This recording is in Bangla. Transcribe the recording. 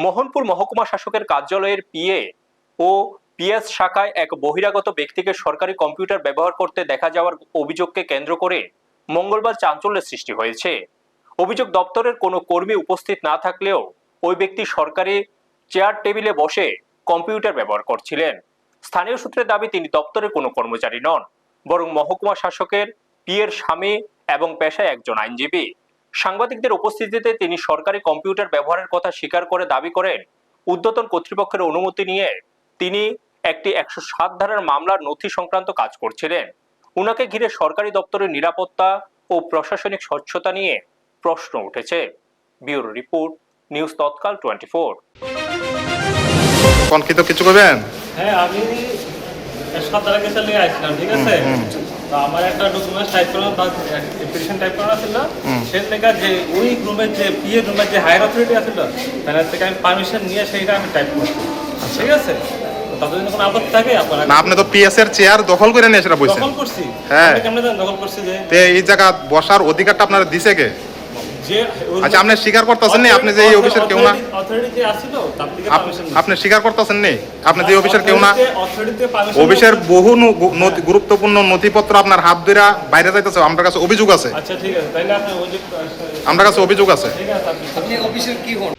মোহনপুর মহকুমা শাসকের কার্যালয়ের পিএ ও পিএস শাখায় এক বহিরাগত ব্যক্তিকে সরকারি কম্পিউটার ব্যবহার করতে দেখা যাওয়ার অভিযোগকে কেন্দ্র করে মঙ্গলবার চাঞ্চল্যের সৃষ্টি হয়েছে। অভিযোগ দপ্তরের কোনো কর্মী উপস্থিত না থাকলেও ওই ব্যক্তি সরকারি চেয়ার টেবিলে বসে কম্পিউটার ব্যবহার করছিলেন। স্থানীয় সূত্রের দাবি তিনি দপ্তরের কোনো কর্মচারী নন, বরং মহকুমা শাসকের পিএর স্বামী এবং পেশায় একজন আইনজীবী। সাংবাদিকদের উপস্থিতিতে তিনি সরকারি কম্পিউটার ব্যবহারের কথা স্বীকার করে দাবি করেন ঊর্ধ্বতন কর্তৃপক্ষের অনুমতি নিয়ে তিনি একটি 107 ধারার মামলার নথি সংক্রান্ত কাজ করছিলেন। উনাকে ঘিরে সরকারি দপ্তরের নিরাপত্তা ও প্রশাসনিক স্বচ্ছতা নিয়ে প্রশ্ন উঠেছে। ব্যুরো রিপোর্ট, নিউজ তৎকাল 24। কনকিত কিছু করবেন? হ্যাঁ, আমি সপ্তাহে গেছে নিয়ে আসছিলাম, ঠিক আছে। তো আমার একটা ডকুমেন্টস টাইপ করানো বা অ্যাপ্লিকেশন টাইপ করানো ছিল, সেই লেখা যে ওই রুমের যে পিএ রুমের যে হায়ার অথরিটি আছিল তার থেকে আমি পারমিশন নিয়ে সেইটা আমি টাইপ করছি, ঠিক আছে। তাদের যদি কোনো আপত্তি থাকে আপনারা না, আপনি তো পিএস এর চেয়ার দখল করে নিয়ে সেটা বলছেন। দখল করছি। হ্যাঁ, আমি কেমনে দখল করছি যে এই জায়গা বসার অধিকারটা আপনারা দিছে কে? যে আচ্ছা, আপনি স্বীকার করতেছেন না আপনি যে এই অফিসের কেউ না? অথরিটি যে আছিল তার থেকে পারমিশন আপনি স্বীকার করতেছেন না আপনি যে অফিসের কেউ না? অথরিটিতে পারমিশন অফিসের বহু গুরুত্বপূর্ণ নথিপত্র আপনার হাত ধরে বাইরে যাইতেছে, আমার কাছে অভিযোগ আছে। আচ্ছা, ঠিক আছে, তাইলে আপনি অভিযোগ, আমার কাছে অভিযোগ আছে। ঠিক আছে। আপনি অফিসের কি হন?